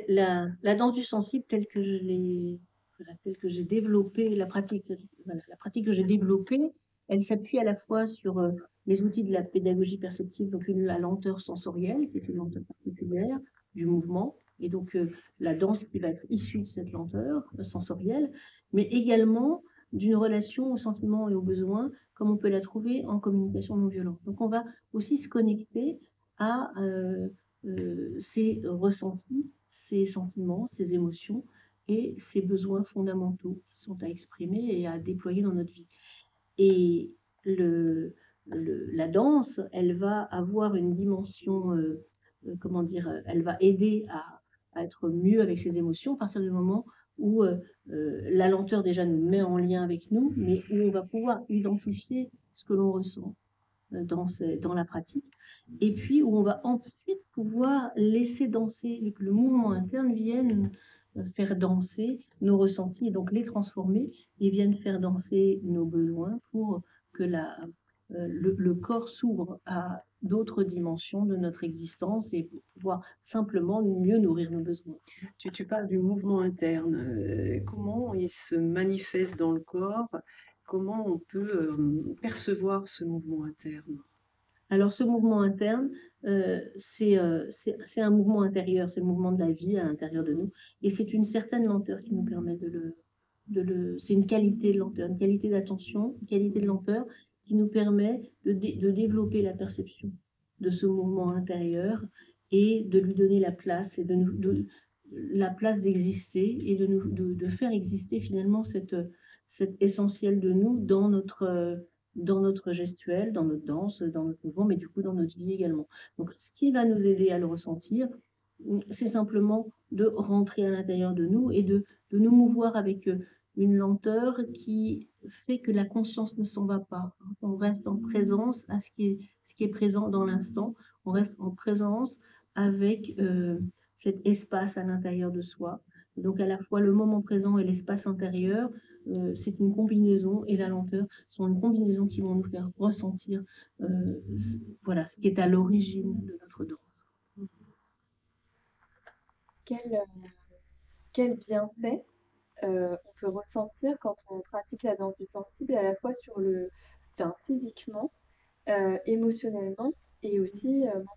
La danse du sensible telle que je l'ai, voilà, telle que j'ai développé la pratique, voilà, la pratique que j'ai développée, elle s'appuie à la fois sur les outils de la pédagogie perceptive, donc la lenteur sensorielle, qui est une lenteur particulière du mouvement, et donc la danse qui va être issue de cette lenteur sensorielle, mais également d'une relation aux sentiments et aux besoins, comme on peut la trouver en communication non violente. Donc on va aussi se connecter à ces ressentis, ces sentiments, ces émotions et ces besoins fondamentaux qui sont à exprimer et à déployer dans notre vie. Et la danse, elle va avoir une dimension, comment dire, elle va aider à être mieux avec ses émotions à partir du moment où la lenteur déjà nous met en lien avec nous, mais où on va pouvoir identifier ce que l'on ressent dans la pratique, et puis où on va ensuite pouvoir laisser danser, que le mouvement interne vienne faire danser nos ressentis, et donc les transformer, et viennent faire danser nos besoins pour que le corps s'ouvre à d'autres dimensions de notre existence et pour pouvoir simplement mieux nourrir nos besoins. Tu parles du mouvement interne. Comment il se manifeste dans le corps? Comment on peut percevoir ce mouvement interne? Alors ce mouvement interne, c'est un mouvement intérieur, c'est le mouvement de la vie à l'intérieur de nous, et c'est une certaine lenteur qui nous permet c'est une qualité de lenteur, une qualité d'attention, une qualité de lenteur qui nous permet de développer la perception de ce mouvement intérieur et de lui donner la place, et la place d'exister, et de faire exister finalement cette essentiel de nous dans notre gestuelle, dans notre danse, dans notre mouvement, mais du coup dans notre vie également. Donc ce qui va nous aider à le ressentir, c'est simplement de rentrer à l'intérieur de nous et de nous mouvoir avec une lenteur qui fait que la conscience ne s'en va pas. On reste en présence à ce qui est présent dans l'instant. On reste en présence avec cet espace à l'intérieur de soi. Donc à la fois le moment présent et l'espace intérieur, c'est une combinaison, et la lenteur sont une combinaison qui vont nous faire ressentir voilà, ce qui est à l'origine de notre danse. Quel, quel bienfait on peut ressentir quand on pratique la danse du sensible à la fois sur enfin, physiquement, émotionnellement et aussi mentalement.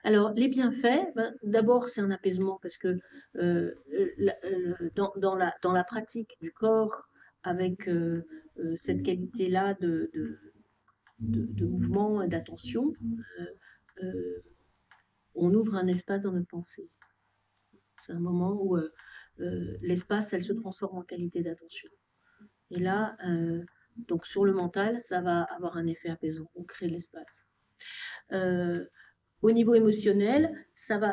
Alors, les bienfaits, ben, d'abord, c'est un apaisement parce que dans la pratique du corps, avec cette qualité-là de mouvement et d'attention, euh, euh, on ouvre un espace dans notre pensée. C'est un moment où l'espace, elle se transforme en qualité d'attention. Et là, donc sur le mental, ça va avoir un effet apaisant. On crée de l'espace. Euh, Au niveau émotionnel,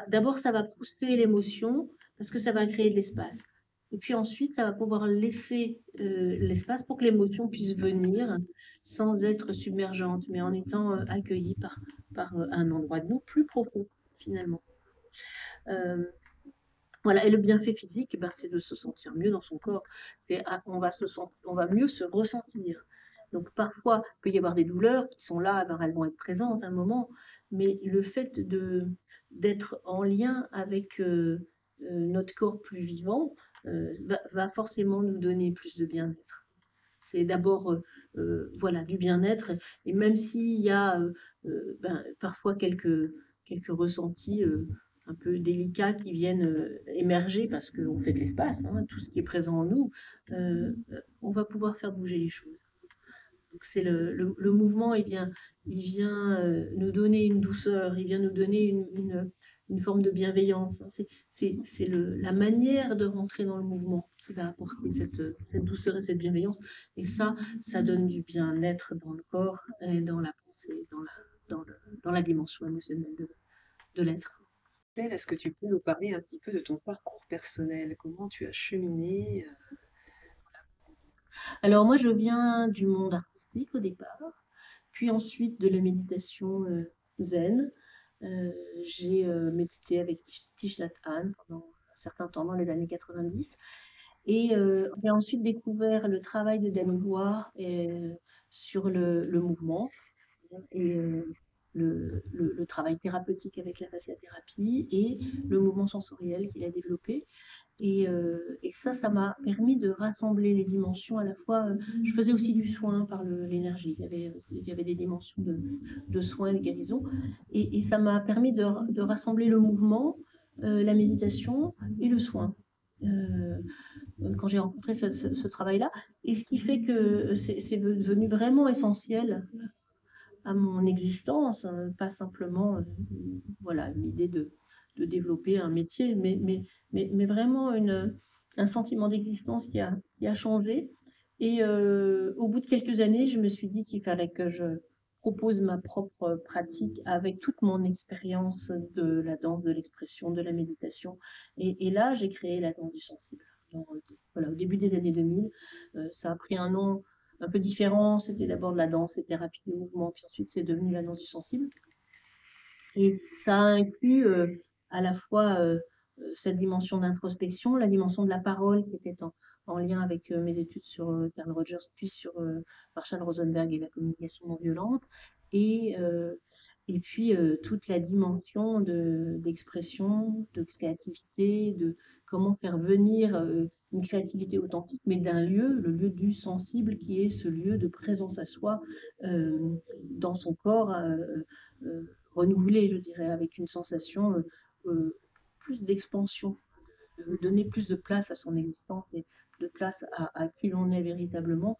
d'abord, ça va pousser l'émotion parce que ça va créer de l'espace. Et puis ensuite, ça va pouvoir laisser l'espace pour que l'émotion puisse venir sans être submergente, mais en étant accueillie par un endroit de nous plus profond, finalement. Euh, voilà, et le bienfait physique, ben, c'est de se sentir mieux dans son corps. On va mieux se ressentir. Donc parfois, il peut y avoir des douleurs qui sont là, ben, elles vont être présentes à un moment, mais le fait d'être en lien avec notre corps plus vivant va forcément nous donner plus de bien-être. C'est d'abord voilà, du bien-être, et même s'il y a ben, parfois quelques ressentis un peu délicats qui viennent émerger parce qu'on fait de l'espace, hein, tout ce qui est présent en nous, on va pouvoir faire bouger les choses. Donc c'est le mouvement, il vient nous donner une douceur, il vient nous donner une forme de bienveillance. C'est la manière de rentrer dans le mouvement qui va apporter cette douceur et cette bienveillance. Et ça donne du bien-être dans le corps et dans la pensée, dans la dimension émotionnelle de l'être. Est-ce que tu peux nous parler un petit peu de ton parcours personnel? Comment tu as cheminé? Alors moi, je viens du monde artistique au départ, puis ensuite de la méditation zen. J'ai médité avec Thich Nhat Hanh pendant un certain temps dans les années 90. Et j'ai ensuite découvert le travail de Danny Bois sur le mouvement. Et le travail thérapeutique avec la fasciathérapie et le mouvement sensoriel qu'il a développé. Et ça m'a permis de rassembler les dimensions à la fois. Je faisais aussi du soin par l'énergie. Il y avait des dimensions de soin et de guérison. Et ça m'a permis de rassembler le mouvement, la méditation et le soin. Quand j'ai rencontré ce travail-là. Et ce qui fait que c'est devenu vraiment essentiel à mon existence, pas simplement voilà, une idée de développer un métier, mais vraiment un sentiment d'existence qui a changé. Et au bout de quelques années, je me suis dit qu'il fallait que je propose ma propre pratique avec toute mon expérience de la danse, de l'expression, de la méditation. Et là, j'ai créé la danse du sensible. Donc, voilà, au début des années 2000, ça a pris un nom un peu différent. C'était d'abord de la danse et thérapie du mouvement, puis ensuite c'est devenu la danse du sensible. Et ça a inclus à la fois cette dimension d'introspection, la dimension de la parole qui était en lien avec mes études sur Carl Rogers, puis sur Marshall Rosenberg et la communication non violente, et puis toute la dimension d'expression, de créativité, de comment faire venir une créativité authentique, mais d'un lieu, le lieu du sensible, qui est ce lieu de présence à soi dans son corps renouvelé, je dirais, avec une sensation plus d'expansion, de donner plus de place à son existence et de place à qui l'on est véritablement.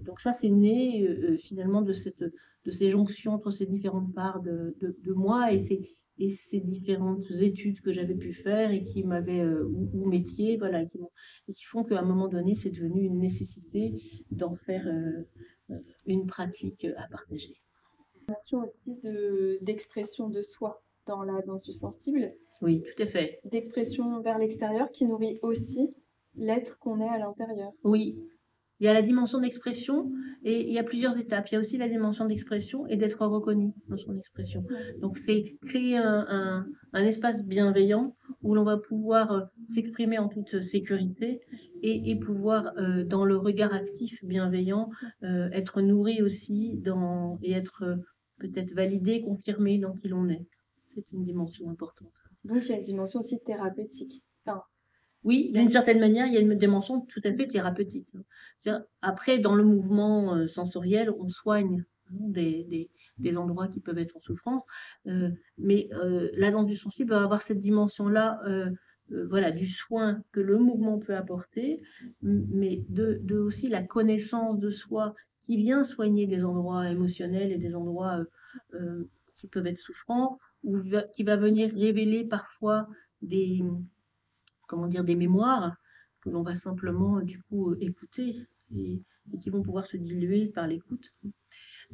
Donc ça, c'est né finalement de ces jonctions entre ces différentes parts de moi et ces différentes études que j'avais pu faire et qui m'avaient, ou métiers, voilà, et qui font qu'à un moment donné, c'est devenu une nécessité d'en faire une pratique à partager. Aussi d'expression de soi dans la danse du sensible. Oui, tout à fait. D'expression vers l'extérieur qui nourrit aussi l'être qu'on est à l'intérieur. Oui, il y a la dimension d'expression et il y a plusieurs étapes. Il y a aussi la dimension d'expression et d'être reconnu dans son expression. Donc c'est créer un espace bienveillant où l'on va pouvoir s'exprimer en toute sécurité et pouvoir, dans le regard actif bienveillant, être nourri aussi et être peut-être validé, confirmé dans qui l'on est. C'est une dimension importante. Donc il y a une dimension aussi thérapeutique. Enfin, oui, d'une certaine manière, il y a une dimension tout à fait thérapeutique. Après, dans le mouvement sensoriel, on soigne des endroits qui peuvent être en souffrance, mais la danse du sensible va avoir cette dimension-là, voilà, du soin que le mouvement peut apporter, mais de aussi la connaissance de soi qui vient soigner des endroits émotionnels et des endroits qui peuvent être souffrants, ou qui va venir révéler parfois des mémoires que l'on va simplement du coup écouter et qui vont pouvoir se diluer par l'écoute.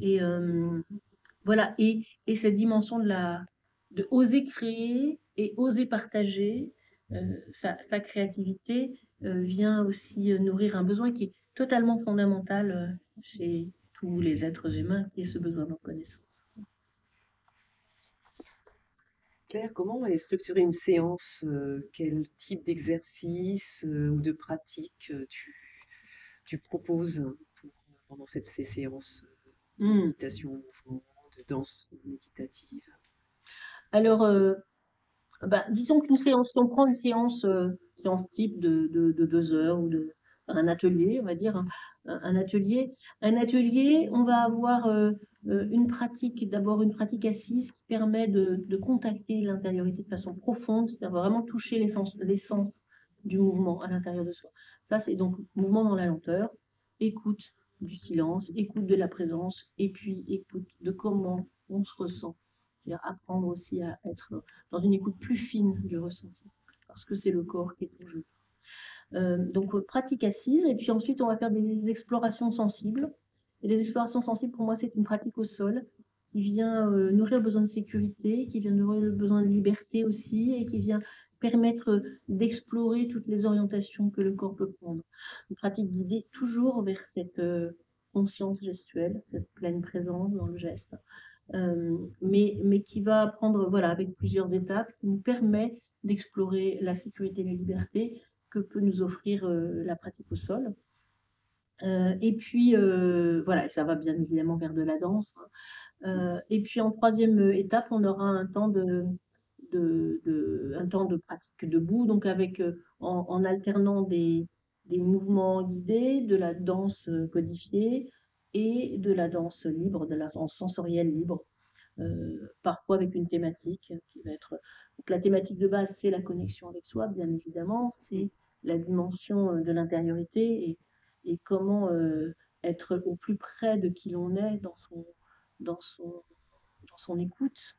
Et voilà, et cette dimension de oser créer et oser partager sa créativité vient aussi nourrir un besoin qui est totalement fondamental chez tous les êtres humains, qui est ce besoin de reconnaissance. Claire, comment est structurée une séance? Quel type d'exercice ou de pratique tu proposes pendant ces séances de méditation en mouvement, de danse méditative? Alors, disons qu'une séance, si on prend une séance type de 2 heures ou un atelier, on va dire, un atelier, on va avoir d'abord une pratique assise qui permet de contacter l'intériorité de façon profonde, c'est-à-dire vraiment toucher l'essence du mouvement à l'intérieur de soi. Ça, c'est donc mouvement dans la lenteur, écoute du silence, écoute de la présence, et puis écoute de comment on se ressent. C'est-à-dire apprendre aussi à être dans une écoute plus fine du ressenti, parce que c'est le corps qui est en jeu. Donc pratique assise, et puis ensuite on va faire des explorations sensibles. Et les explorations sensibles, pour moi, c'est une pratique au sol qui vient nourrir le besoin de sécurité, qui vient nourrir le besoin de liberté aussi, et qui vient permettre d'explorer toutes les orientations que le corps peut prendre. Une pratique guidée toujours vers cette conscience gestuelle, cette pleine présence dans le geste. Mais qui va prendre, voilà, avec plusieurs étapes, qui nous permet d'explorer la sécurité et la liberté que peut nous offrir la pratique au sol. Et puis, voilà, et ça va bien évidemment vers de la danse, hein. Et puis en troisième étape, on aura un temps un temps de pratique debout, donc avec, en alternant des mouvements guidés, de la danse codifiée et de la danse libre, de la danse sensorielle libre, parfois avec une thématique qui va être... Donc la thématique de base, c'est la connexion avec soi, bien évidemment, c'est la dimension de l'intériorité et comment être au plus près de qui l'on est dans son, dans son écoute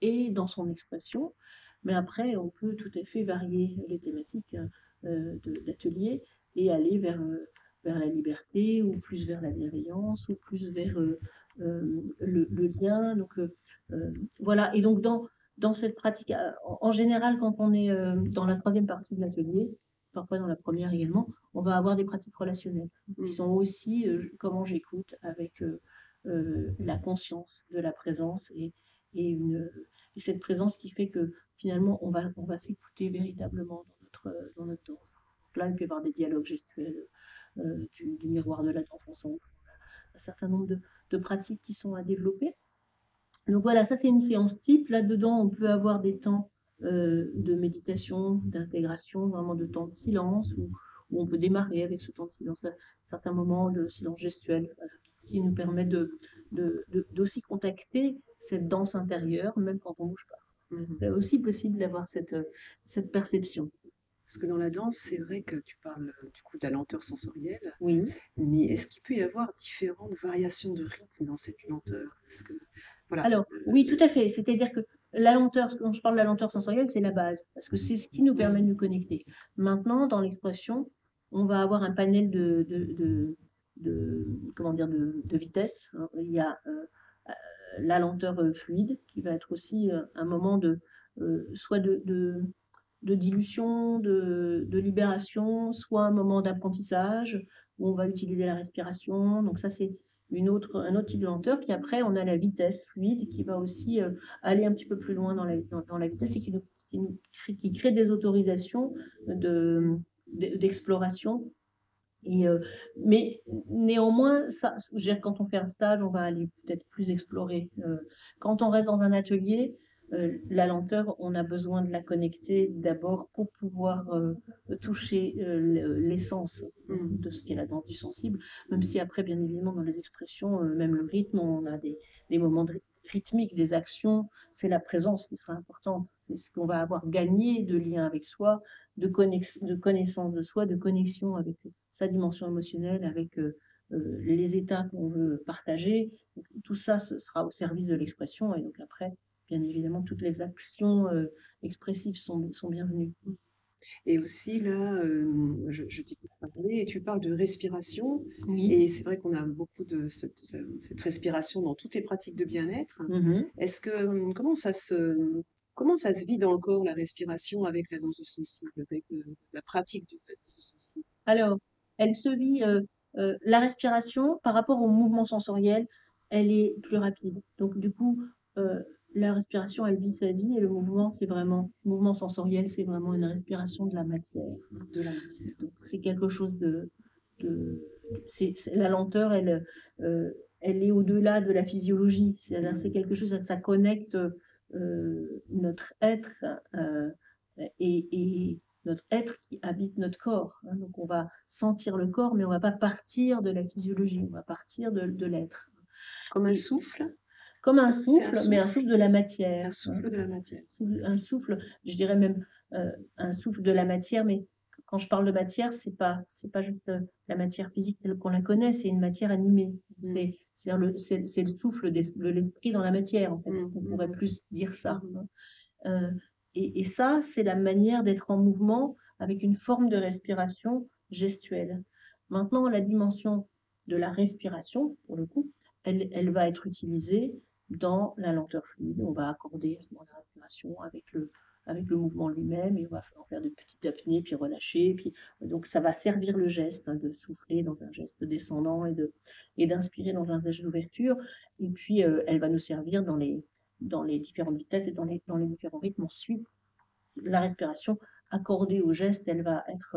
et dans son expression. Mais après, on peut tout à fait varier les thématiques de l'atelier et aller vers la liberté ou plus vers la bienveillance ou plus vers le lien. Donc voilà, et donc dans cette pratique, en général, quand on est dans la troisième partie de l'atelier, parfois dans la première également, on va avoir des pratiques relationnelles qui sont aussi comment j'écoute avec la conscience de la présence et, une, et cette présence qui fait que finalement on va s'écouter véritablement dans notre danse. Donc là, il peut y avoir des dialogues gestuels, du miroir de la danse ensemble, un certain nombre de pratiques qui sont à développer. Donc voilà, ça c'est une séance type. Là-dedans, on peut avoir des temps de méditation, d'intégration, vraiment de temps de silence, où on peut démarrer avec ce temps de silence, certains moments de silence gestuel qui nous permet d'aussi contacter cette danse intérieure, même quand on ne bouge pas. C'est aussi possible d'avoir cette perception. Parce que dans la danse, c'est vrai que tu parles du coup de la lenteur sensorielle, Oui. mais est-ce qu'il peut y avoir différentes variations de rythme dans cette lenteur? Parce que, voilà. Alors, oui, tout à fait. C'est-à-dire que la lenteur, quand je parle de la lenteur sensorielle, c'est la base, parce que c'est ce qui nous permet de nous connecter. Maintenant, dans l'expression, on va avoir un panel comment dire, de vitesse. Il y a la lenteur fluide, qui va être aussi un moment soit de dilution, de libération, soit un moment d'apprentissage où on va utiliser la respiration. Donc ça, c'est un autre type de lenteur. Puis après, on a la vitesse fluide qui va aussi aller un petit peu plus loin dans la vitesse et qui crée des autorisations d'exploration. Mais néanmoins, ça, je veux dire, quand on fait un stage, on va aller peut-être plus explorer. Quand on reste dans un atelier, la lenteur, on a besoin de la connecter d'abord pour pouvoir toucher l'essence de ce qu'est la danse du sensible, même si après, bien évidemment, dans les expressions, même le rythme, on a des moments rythmiques, des actions, c'est la présence qui sera importante. C'est ce qu'on va avoir gagné de lien avec soi, de connaissance de soi, de connexion avec sa dimension émotionnelle, avec les états qu'on veut partager. Tout ça ce sera au service de l'expression et donc après, bien évidemment, toutes les actions expressives sont bienvenues. Et aussi, là, je t'écoute parler et tu parles de respiration. Oui. Et c'est vrai qu'on a beaucoup de cette respiration dans toutes les pratiques de bien-être. Est-ce que, comment ça se vit dans le corps, la respiration, avec la danse sensible, avec la pratique de la danse sensible? Alors, elle se vit, la respiration par rapport au mouvement sensoriel, elle est plus rapide. Donc du coup, la respiration, elle vit sa vie et le mouvement, mouvement sensoriel, c'est vraiment une respiration de la matière. De la matière. Donc c'est quelque chose la lenteur, elle est au-delà de la physiologie. C'est quelque chose, ça connecte notre être et notre être qui habite notre corps. Donc on va sentir le corps, mais on ne va pas partir de la physiologie, on va partir de l'être. Comme un souffle? Comme un souffle, mais un souffle de la matière. Un souffle de la matière. Un souffle, je dirais même un souffle de la matière, mais quand je parle de matière, c'est pas juste la matière physique telle qu'on la connaît, c'est une matière animée. C'est le souffle de l'esprit dans la matière, en fait. On pourrait plus dire ça. Et ça, c'est la manière d'être en mouvement avec une forme de respiration gestuelle. Maintenant, la dimension de la respiration, pour le coup, elle va être utilisée dans la lenteur fluide. On va accorder à ce moment la respiration avec le mouvement lui-même et on va en faire de petites apnées, puis relâcher. Donc ça va servir le geste de souffler dans un geste descendant et d'inspirer dans un geste d'ouverture. Et puis elle va nous servir dans les différentes vitesses et dans les différents rythmes. Ensuite, la respiration accordée au geste, elle va être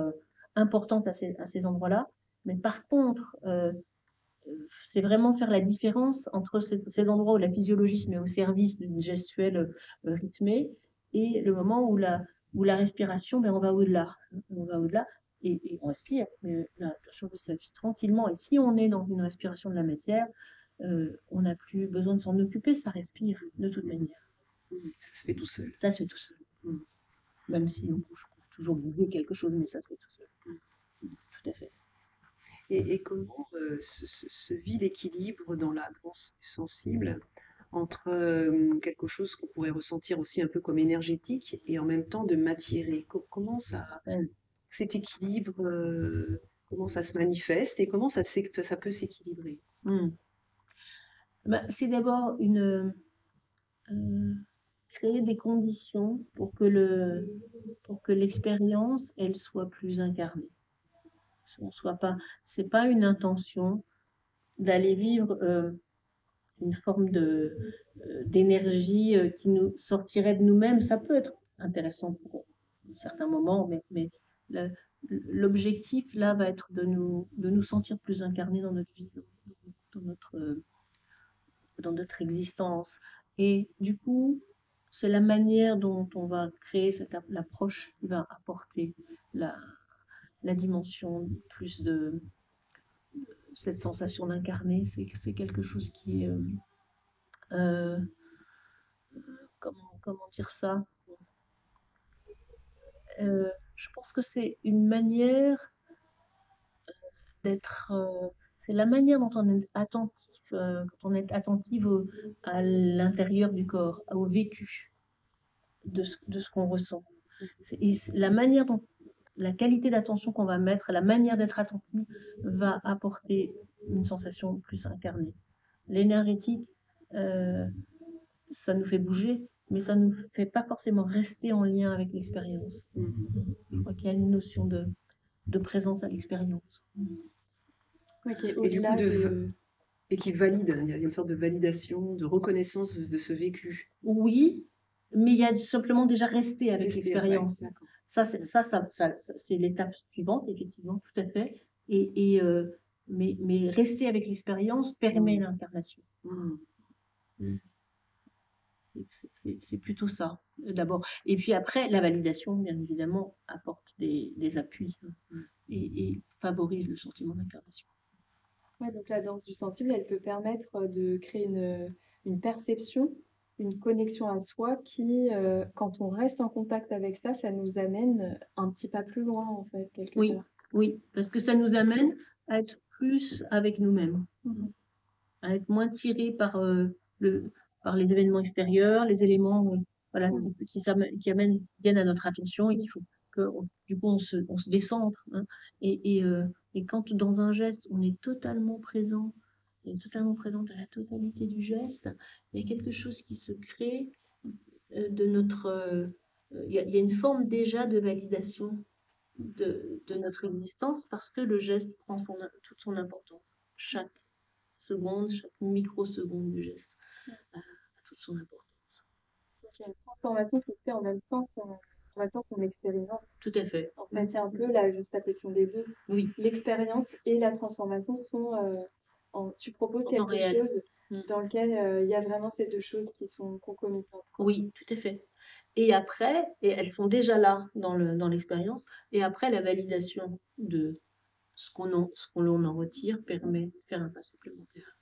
importante à ces endroits-là. Mais par contre, c'est vraiment faire la différence entre ces endroits où la physiologie se met au service d'une gestuelle rythmée et le moment où la respiration, ben, on va au-delà. On va au-delà et on respire, mais la respiration vit sa vie tranquillement. Et si on est dans une respiration de la matière, on n'a plus besoin de s'en occuper, ça respire de toute manière. Ça se fait tout seul. Ça se fait tout seul. Même si on peut toujours guider quelque chose, mais ça se fait tout seul. Tout à fait. Et comment se vit l'équilibre dans la danse du sensible entre quelque chose qu'on pourrait ressentir aussi un peu comme énergétique et en même temps de matiéré? Comment cet équilibre, comment ça se manifeste et comment ça peut s'équilibrer? Bah, c'est d'abord créer des conditions pour que l'expérience, elle soit plus incarnée. C'est pas une intention d'aller vivre une forme d'énergie qui nous sortirait de nous-mêmes. Ça peut être intéressant pour certains moments, mais l'objectif là va être de nous sentir plus incarnés dans notre vie, dans notre existence. Et du coup, c'est la manière dont on va créer l'approche qui va apporter la dimension plus de cette sensation d'incarner. C'est quelque chose qui est comment dire ça? Je pense que c'est une manière d'être. C'est la manière dont on est attentif, quand on est attentif à l'intérieur du corps, au vécu de ce qu'on ressent. Et la manière dont la qualité d'attention qu'on va mettre, la manière d'être attentif va apporter une sensation plus incarnée. L'énergétique, ça nous fait bouger, mais ça ne nous fait pas forcément rester en lien avec l'expérience. Je crois qu'il y a une notion de présence à l'expérience. Ok, Et du coup, au-delà de... et qui valide, il y a une sorte de validation, de reconnaissance de ce vécu. Oui, mais il y a simplement déjà rester avec Rester l'expérience. après, d'accord. Ça, c'est l'étape suivante, effectivement, tout à fait. Mais rester avec l'expérience permet l'incarnation. C'est plutôt ça, d'abord. Et puis après, la validation, bien évidemment, apporte des appuis et favorise le sentiment d'incarnation. Ouais, donc la danse du sensible, elle peut permettre de créer une perception, une connexion à soi qui, quand on reste en contact avec ça, ça nous amène un petit pas plus loin, en fait, quelque Oui, part. oui, parce que ça nous amène à être plus avec nous-mêmes, à être moins tirés par les événements extérieurs, les éléments voilà, qui viennent à notre attention et qu'il faut que, du coup, on se décentre. Hein. Et quand dans un geste, on est totalement présent, à la totalité du geste, il y a quelque chose qui se crée de notre... il y a une forme déjà de validation de notre existence parce que le geste prend toute son importance. Chaque seconde, chaque microseconde du geste a toute son importance. Donc il y a une transformation qui se fait en même temps qu'on expérimente. Tout à fait. En fait, c'est un peu la juxtaposition des deux. Oui. L'expérience et la transformation sont... tu proposes quelque chose dans lequel il y a vraiment ces deux choses qui sont concomitantes. Oui, tout à fait. Et après, et elles sont déjà là dans l'expérience, et après la validation de ce qu'on en retire permet de faire un pas supplémentaire.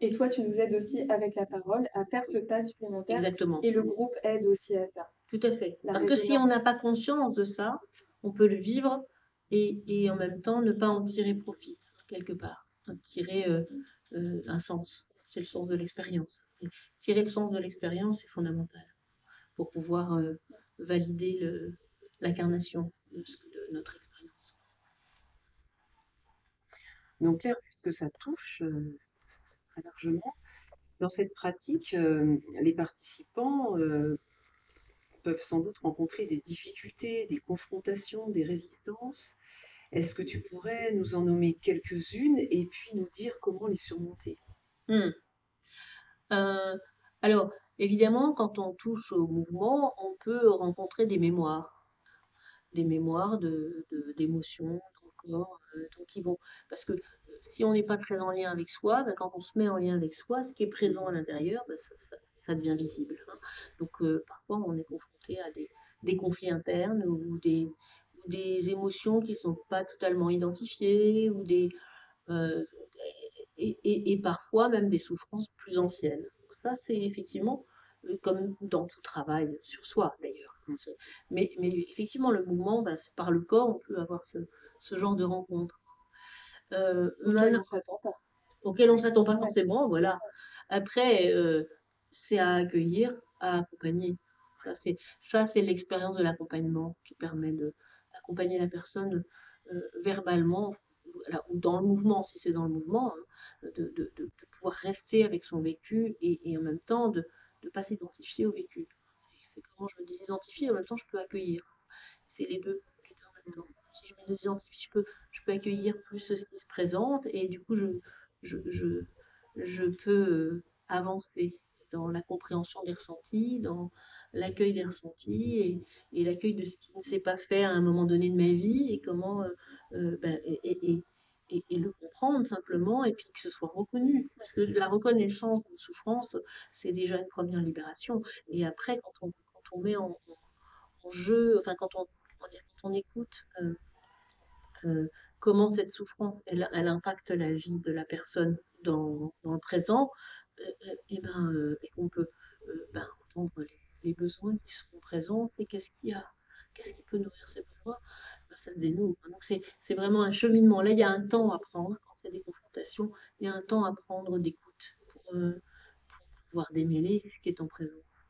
Et toi, tu nous aides aussi avec la parole à faire ce pas supplémentaire. Exactement. Et le groupe aide aussi à ça. Tout à fait. Parce que si on n'a pas conscience de ça, on peut le vivre et en même temps ne pas en tirer profit, quelque part. Tirer un sens. C'est le sens de l'expérience. Tirer le sens de l'expérience, c'est fondamental pour pouvoir valider l'incarnation de notre expérience. Donc Claire, puisque ça touche très largement, dans cette pratique, les participants peuvent sans doute rencontrer des difficultés, des confrontations, des résistances. Est-ce que tu pourrais nous en nommer quelques-unes et puis nous dire comment les surmonter? Alors, évidemment, quand on touche au mouvement, on peut rencontrer des mémoires d'émotions. Donc, corps. Donc ils vont, parce que si on n'est pas très en lien avec soi, ben, quand on se met en lien avec soi, ce qui est présent à l'intérieur, ben, ça devient visible, hein. Donc parfois on est confronté à des conflits internes ou des émotions qui ne sont pas totalement identifiées euh, et parfois même des souffrances plus anciennes. Donc ça, c'est effectivement comme dans tout travail sur soi d'ailleurs. Mais effectivement, le mouvement, bah, c'est par le corps, on peut avoir ce genre de rencontre. Auquel Maintenant, on s'attend pas. auquel on ne s'attend pas Ouais. forcément, voilà. Après, c'est à accueillir, à accompagner. Ça, c'est l'expérience de l'accompagnement qui permet d'accompagner la personne verbalement, voilà, ou dans le mouvement, si c'est dans le mouvement, hein, de pouvoir rester avec son vécu et en même temps de ne pas s'identifier au vécu. C'est comment je me désidentifie, en même temps je peux accueillir. C'est les deux en même temps. Si je me désidentifie, je peux accueillir plus ce qui se présente et du coup je, je, je peux avancer dans la compréhension des ressentis, dans l'accueil des ressentis et l'accueil de ce qui ne s'est pas fait à un moment donné de ma vie et comment ben, et le comprendre simplement et puis que ce soit reconnu. Parce que la reconnaissance de souffrance, c'est déjà une première libération. Et après, quand on met en jeu, enfin comment dire, quand on écoute euh, comment cette souffrance, elle impacte la vie de la personne dans le présent, et qu'on peut ben, entendre les besoins qui sont présents, c'est qu'est-ce qui peut nourrir ces besoins, ben, ça se dénoue. Donc c'est vraiment un cheminement. Là, il y a un temps à prendre quand il y a des confrontations, il y a un temps à prendre d'écoute pour pouvoir démêler ce qui est en présence.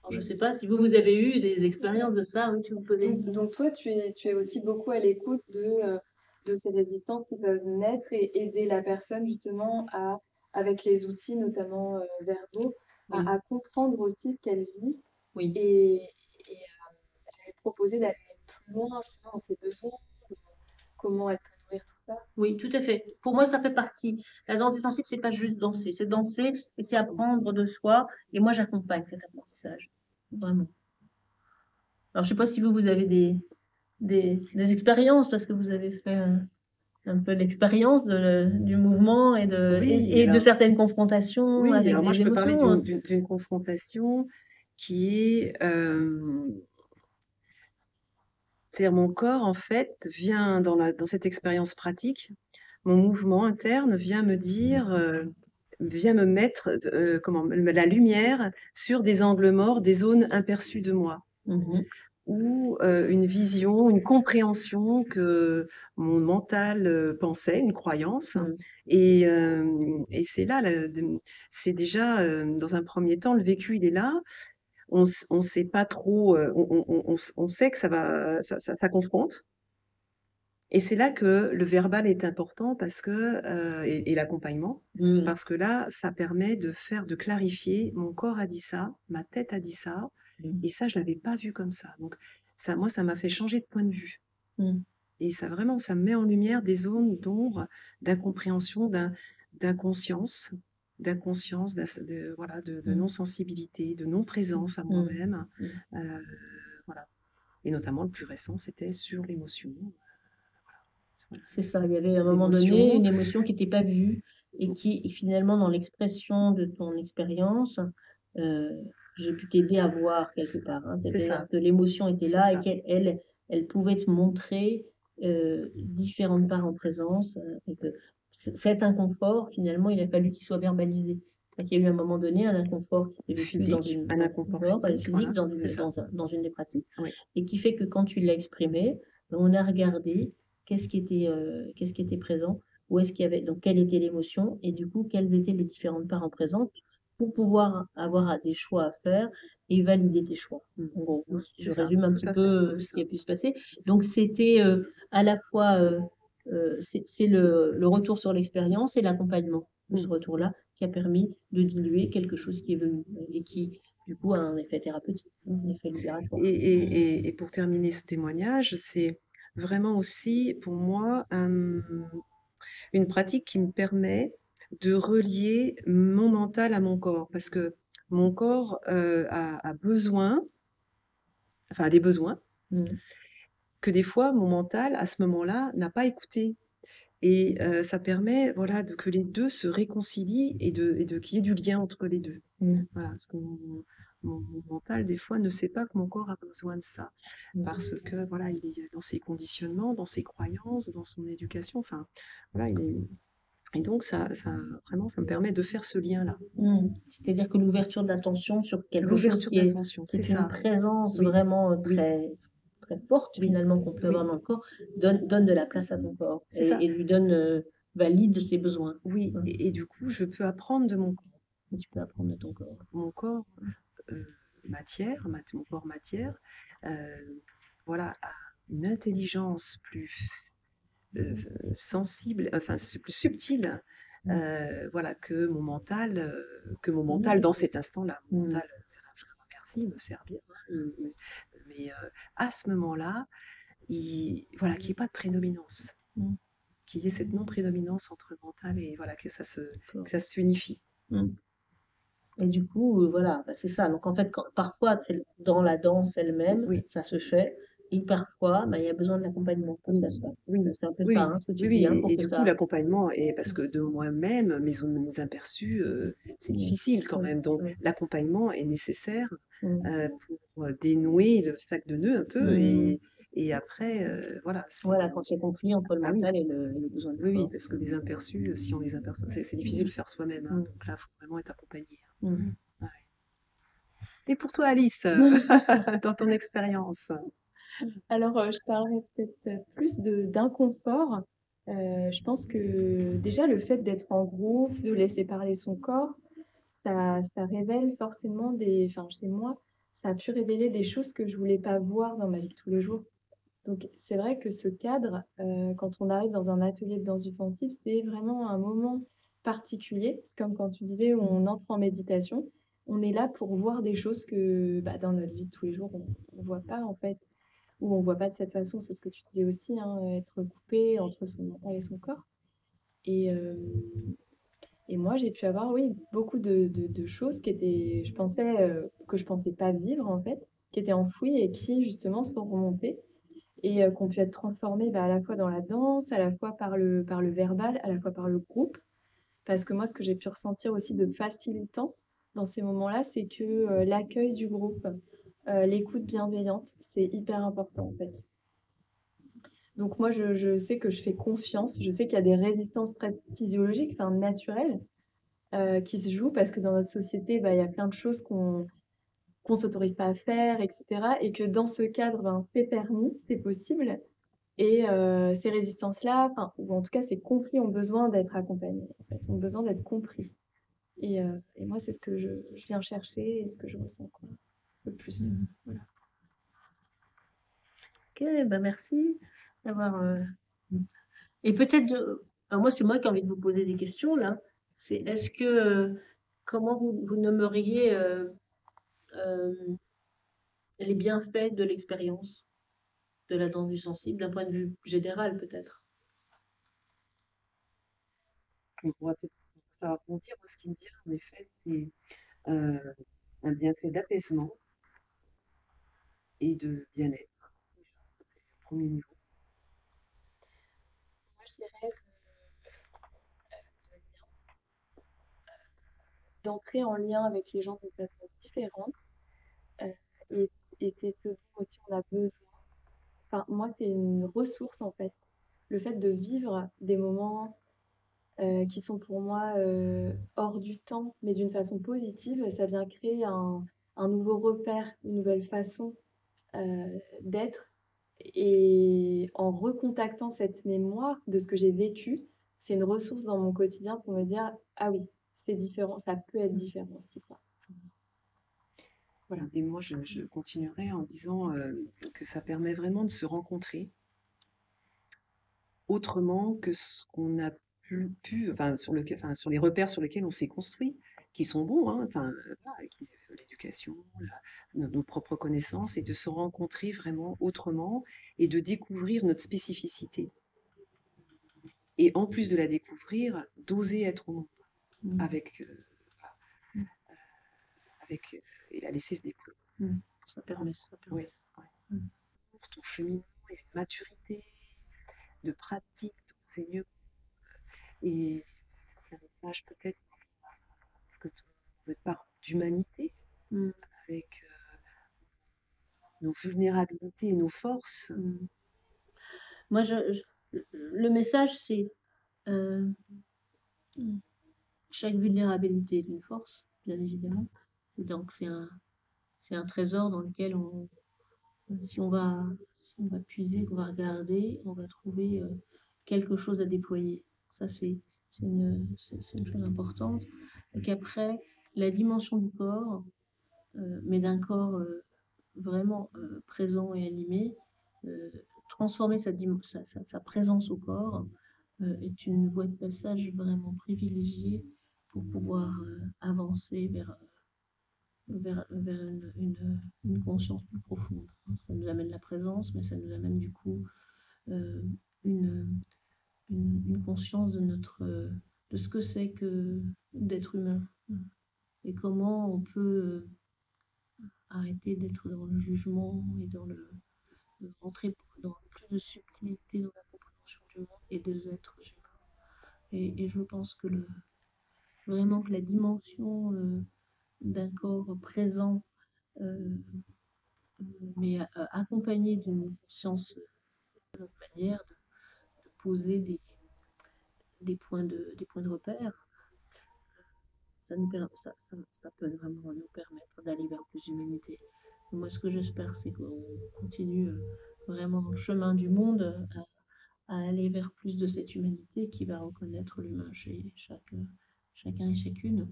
Alors, je ne sais pas si vous, Donc, vous avez eu des expériences de ça, oui, tu me posais. donc toi, tu es aussi beaucoup à l'écoute de ces résistances qui peuvent naître et aider la personne justement avec les outils, notamment verbaux, Oui, à comprendre aussi ce qu'elle vit oui. et, et à lui proposer d'aller plus loin justement dans ses besoins, dans comment elle peut nourrir tout ça. Oui, tout à fait. Pour moi, ça fait partie. La danse défensive, c'est pas juste danser, c'est danser et c'est apprendre de soi. Et moi, j'accompagne cet apprentissage. Vraiment. Alors, je sais pas si vous avez des expériences parce que vous avez fait un peu d'expérience du mouvement Oui, et de certaines confrontations oui, avec alors moi des je peux parler émotions, hein. d'une confrontation qui est, c'est-à-dire mon corps en fait vient dans cette expérience pratique, mon mouvement interne vient me dire, vient me mettre la lumière sur des angles morts, des zones imperçues de moi. Mhm. Ou une vision, une compréhension que mon mental pensait, une croyance. Mhm. Et c'est là, c'est déjà dans un premier temps, le vécu, il est là. On sait pas trop, on sait que ça confronte. Et c'est là que le verbal est important parce que et l'accompagnement, Mhm. parce que là, ça permet de clarifier. Mon corps a dit ça, ma tête a dit ça, et ça, je l'avais pas vu comme ça. Donc ça, moi, ça m'a fait changer de point de vue. Mhm. Et ça vraiment, ça me met en lumière des zones d'ombre, d'incompréhension, d'inconscience, voilà, de Mhm. non-sensibilité, de non-présence à Mhm. moi-même. Mhm. Euh, voilà. Et notamment, le plus récent, c'était sur l'émotion. Voilà. C'est ça, il y avait à un moment donné L'émotion, une émotion qui n'était pas vue et qui finalement dans l'expression de ton expérience, euh, j'ai pu t'aider à voir quelque part, hein. c'est C'est-à-dire ça, que l'émotion était c'est là et ça. qu'elle pouvait te montrer différentes parts en présence et que cet inconfort, finalement, il a fallu qu'il soit verbalisé. Il y a eu à un moment donné un inconfort qui s'est vécu Physique, un inconfort physique, physique voilà, c'est ça. dans une des pratiques Oui. et qui fait que quand tu l'as exprimé, on a regardé qu'est-ce qui était présent, où est-ce qu'il y avait, donc quelle était l'émotion, et du coup, quelles étaient les différentes parts présentes pour pouvoir avoir des choix à faire et valider tes choix. Mm. En gros, Oui, je c'est ça, résume un tout petit à peu fait, c'est ce qui ça, a pu se passer. c'est ça. Donc, c'était à la fois, c'est le retour sur l'expérience et l'accompagnement de ce Mm. retour-là qui a permis de diluer quelque chose qui est venu et qui, du coup, a un effet thérapeutique, un effet libératoire. Et pour terminer ce témoignage, c'est vraiment aussi pour moi une pratique qui me permet de relier mon mental à mon corps, parce que mon corps a besoin, enfin a des besoins, Mm. que des fois, mon mental, à ce moment-là, n'a pas écouté. Et ça permet, voilà, que les deux se réconcilient et qu'il y ait du lien entre les deux. Voilà, parce que mon mental, des fois, ne sait pas que mon corps a besoin de ça. Parce que, voilà, il est dans ses conditionnements, dans ses croyances, dans son éducation. Enfin, voilà, et donc, vraiment, ça me permet de faire ce lien-là. C'est-à-dire que l'ouverture d'attention sur quelque chose L'ouverture d'attention, qui c'est est une ça. présence Oui, vraiment oui, très forte oui, finalement qu'on peut avoir oui, dans le corps, donne de la place à ton corps c'est ça. et lui donne, valide ses besoins. Oui, et du coup, je peux apprendre de mon corps. Et tu peux apprendre de ton corps. Mon corps matière, mon corps matière, euh, voilà, a une intelligence plus sensible, enfin c'est plus subtile, voilà, que mon mental dans cet instant-là. Mon mental, je le remercie, me sert bien, mais à ce moment-là, voilà, qu'il n'y ait pas de prédominance, qu'il y ait cette non-prédominance entre le mental et voilà, que ça se unifie. Et du coup, voilà, bah, c'est ça. Donc en fait, parfois, c'est dans la danse elle-même, Oui, ça se fait. Et parfois, bah, il y a besoin de l'accompagnement pour que ça se fasse. oui, C'est un peu oui, ça, oui, hein, ce que tu oui, dis, hein, oui. pour Et que du coup, ça. l'accompagnement est parce que de moi-même, mes aperçus, c'est difficile quand Oui, même. Donc, oui. l'accompagnement est nécessaire pour dénouer le sac de nœuds un peu. Et après, voilà, Voilà, quand il y a conflit entre le ah oui, mental et le besoin du oui, oui, corps. parce que les aperçus, si on les aperçoit, c'est difficile de faire soi-même, hein. Donc là, il faut vraiment être accompagné. Ouais. Et pour toi, Alice, dans ton expérience? Alors, je parlerai peut-être plus d'inconfort. Je pense que déjà le fait d'être en groupe, de laisser parler son corps, ça révèle forcément enfin chez moi, ça a pu révéler des choses que je voulais pas voir dans ma vie de tous les jours. Donc c'est vrai que ce cadre, quand on arrive dans un atelier de danse du sensible, c'est vraiment un moment particulier. C'est comme quand tu disais où on entre en méditation. On est là pour voir des choses que bah, dans notre vie de tous les jours, on ne voit pas en fait, ou on ne voit pas de cette façon. C'est ce que tu disais aussi, hein, être coupé entre son mental et son corps. Et, euh, et moi, j'ai pu avoir, oui, beaucoup de choses qui étaient, que je pensais pas vivre en fait, qui étaient enfouies et qui justement sont remontées et qui ont pu être transformées bah, à la fois dans la danse, à la fois par le verbal, à la fois par le groupe. Parce que moi, ce que j'ai pu ressentir aussi de facilitant dans ces moments-là, c'est que l'accueil du groupe, l'écoute bienveillante, c'est hyper important en fait. Donc moi, je sais que je fais confiance, je sais qu'il y a des résistances presque physiologiques, enfin naturelles, qui se jouent parce que dans notre société, bah, il y a plein de choses qu'on s'autorise pas à faire, etc. Et que dans ce cadre, ben, c'est permis, c'est possible. Et ces résistances-là, ou en tout cas ces conflits ont besoin d'être accompagnés, en fait, ont besoin d'être compris. Et moi, c'est ce que je viens chercher et ce que je ressens quoi, le plus. Voilà. Ok, bah merci d'avoir. Et peut-être, alors moi, c'est moi qui ai envie de vous poser des questions là. C'est est-ce que, comment vous nommeriez euh, les bienfaits de l'expérience de la danse du sensible d'un point de vue général peut-être? On pourra peut-être ça va rebondir. Moi, ce qui me vient, en effet, c'est euh, un bienfait d'apaisement et de bien-être. Déjà, ça, c'est le premier niveau. Moi, je dirais d'entrer en lien avec les gens d'une façon différente. euh, et et c'est ce dont aussi on a besoin. Enfin, moi, c'est une ressource en fait. Le fait de vivre des moments qui sont pour moi hors du temps, mais d'une façon positive, ça vient créer un nouveau repère, une nouvelle façon d'être. Et en recontactant cette mémoire de ce que j'ai vécu, c'est une ressource dans mon quotidien pour me dire, ah oui, c'est différent, ça peut être différent aussi, quoi. Voilà. Et moi, je continuerai en disant que ça permet vraiment de se rencontrer autrement que ce qu'on a enfin, enfin, sur les repères sur lesquels on s'est construit, qui sont bons, hein, enfin, voilà, l'éducation, nos propres connaissances, et de se rencontrer vraiment autrement et de découvrir notre spécificité. Et en plus de la découvrir, d'oser être au monde avec, et la laisser se découvrir. Ça permet. Ouais, ouais. Pour ton cheminement il y a une maturité de pratique d'enseignement et un message peut-être que vous êtes part d'humanité Mm, avec nos vulnérabilités et nos forces. mm. Moi, le message, c'est euh, chaque vulnérabilité est une force, bien évidemment. Donc, c'est un trésor dans lequel si on va puiser, qu'on va regarder, on va trouver quelque chose à déployer. Ça, c'est une chose importante. Et qu'après, la dimension du corps, mais d'un corps vraiment présent et animé, euh, transformer sa présence au corps est une voie de passage vraiment privilégiée pour pouvoir avancer vers une conscience plus profonde. Ça nous amène la présence, mais ça nous amène du coup euh, une, une conscience de ce que c'est que d'être humain et comment on peut arrêter d'être dans le jugement et rentrer dans plus de subtilité dans la compréhension du monde et des êtres humains. Et je pense que vraiment que la dimension d'un corps présent, euh, mais accompagné d'une conscience manière de poser des points de repère, ça peut vraiment nous permettre d'aller vers plus d'humanité. Moi, ce que j'espère, c'est qu'on continue vraiment dans le chemin du monde à aller vers plus de cette humanité qui va reconnaître l'humain chez chacun et chacune.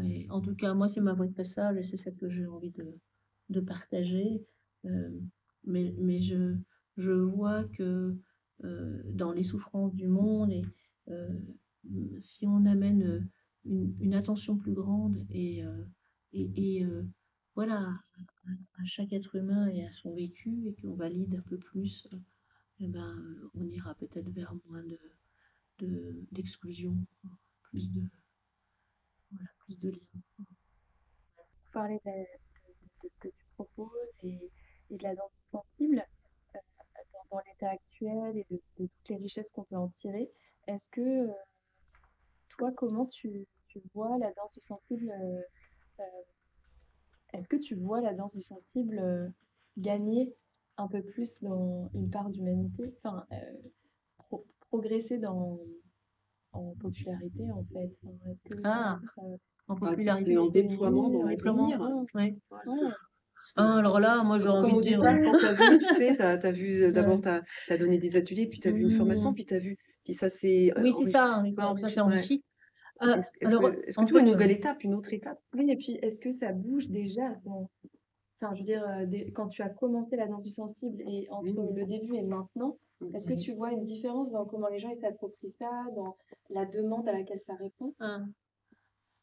Et en tout cas, moi, c'est ma voie de passage et c'est celle que j'ai envie de partager. Euh, mais je vois que dans les souffrances du monde, euh, si on amène une attention plus grande et voilà, à chaque être humain et à son vécu et qu'on valide un peu plus, eh ben, on ira peut-être vers moins d'exclusion, plus de, voilà, plus de liens. Parler de ce que tu proposes et de la danse sensible dans l'état actuel et de toutes les richesses qu'on peut en tirer. Est-ce que toi, comment tu vois la danse du sensible est-ce que tu vois la danse du sensible gagner un peu plus dans une part d'humanité, enfin progresser en popularité en fait. Enfin, est-ce que ça va Ah, être en Et popularité, en c'est déploiement dans en déploiement? l'avenir. ouais. Ouais, Ouais. parce que, Ah, alors là, moi, j'ai envie comme de au dire. départ, quand tu as vu, tu sais, tu as vu d'abord, Ouais. tu as donné des ateliers, puis tu as vu une formation, Hmm. puis tu as vu, puis ça s'est Oui, c'est ça, oui, ça s'est ouais. enrichi. Alors, Est-ce que en tu vois une fait, nouvelle étape, une autre étape? Oui, et puis est-ce que ça bouge déjà enfin, je veux dire, quand tu as commencé la danse du sensible et entre Mmh, le début et maintenant, est-ce que mmh. tu vois une différence dans comment les gens ils s'approprient ça, dans la demande à laquelle ça répond? hein,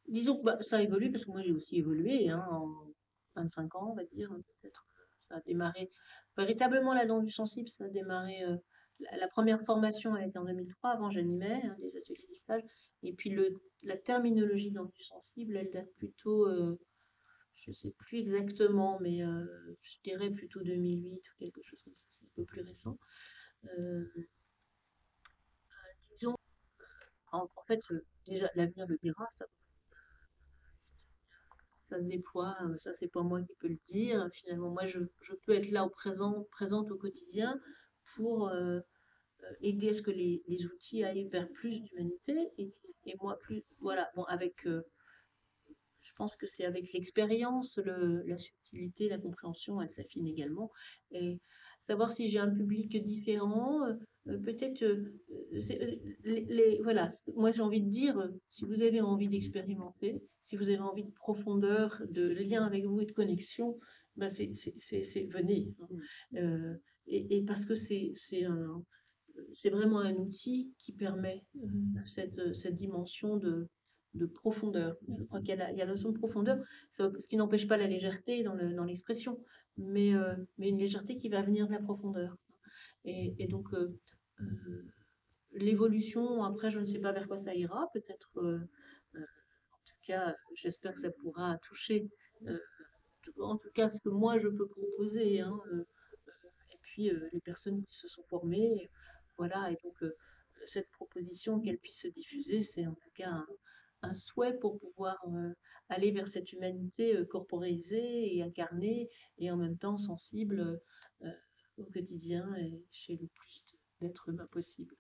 disons que bah, ça évolue, parce que moi, j'ai aussi évolué hein, en 25 ans, on va dire, peut-être. Ça a démarré, véritablement, la danse du sensible, ça a démarré, la première formation, elle était en 2003, avant j'animais hein, des ateliers, des stages, et puis la terminologie danse du sensible, elle date plutôt, je ne sais plus exactement, mais je dirais plutôt 2008 ou quelque chose comme ça, c'est un peu plus récent. Euh, disons, en fait, déjà, l'avenir le dira, ça se déploie, ça, c'est pas moi qui peux le dire. Finalement, moi, je peux être là présente au quotidien pour aider à ce que les outils aillent vers plus d'humanité et moi, plus, voilà, bon, je pense que c'est avec l'expérience, la subtilité, la compréhension, elle s'affine également. Et savoir si j'ai un public différent, peut-être, voilà, moi j'ai envie de dire, si vous avez envie d'expérimenter, si vous avez envie de profondeur, de lien avec vous et de connexion, ben venez. Hein. Euh, et parce que c'est vraiment un outil qui permet cette dimension de profondeur. Je crois qu'il y a la notion de profondeur, ce qui n'empêche pas la légèreté dans l'expression, mais une légèreté qui va venir de la profondeur. Et donc, l'évolution, après, je ne sais pas vers quoi ça ira, peut-être, en tout cas, j'espère que ça pourra toucher, en tout cas, ce que moi je peux proposer. Hein, puis les personnes qui se sont formées, voilà, et donc cette proposition qu'elle puisse se diffuser, c'est en tout cas un souhait pour pouvoir aller vers cette humanité corporisée et incarnée et en même temps sensible euh, au quotidien et chez le plus d'êtres humains possible.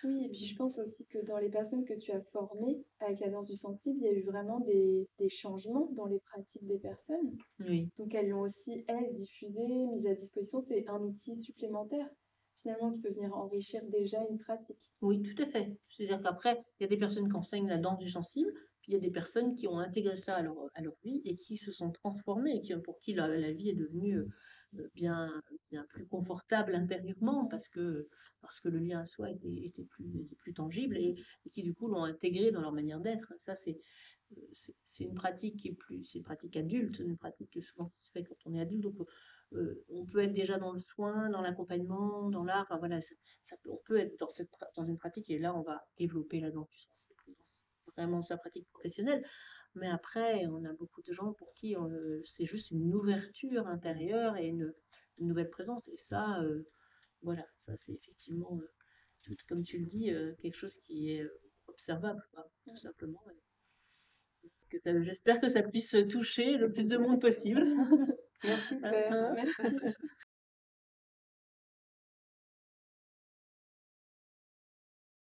Oui, et puis je pense aussi que dans les personnes que tu as formées avec la danse du sensible, il y a eu vraiment des changements dans les pratiques des personnes. Oui. Donc elles l'ont aussi, elles, diffusé, mis à disposition. C'est un outil supplémentaire, finalement, qui peut venir enrichir déjà une pratique. Oui, tout à fait. C'est-à-dire qu'après, il y a des personnes qui enseignent la danse du sensible, puis il y a des personnes qui ont intégré ça à leur vie et qui se sont transformées, et pour qui la vie est devenue bien plus confortable intérieurement parce que le lien à soi était plus tangible et qui du coup l'ont intégré dans leur manière d'être. Ça, c'est une pratique qui est plus, c'est une pratique adulte, une pratique que souvent qui se fait quand on est adulte. Donc, on peut être déjà dans le soin, dans l'accompagnement, dans l'art. Enfin, voilà, on peut être dans une pratique et là, on va développer la danse du sensible, vraiment sa pratique professionnelle. Mais après, on a beaucoup de gens pour qui c'est juste une ouverture intérieure et une nouvelle présence. Et ça, voilà, ça c'est effectivement, comme tu le dis, quelque chose qui est observable, quoi, tout simplement. J'espère que ça puisse toucher le plus de monde possible. Merci Claire, merci.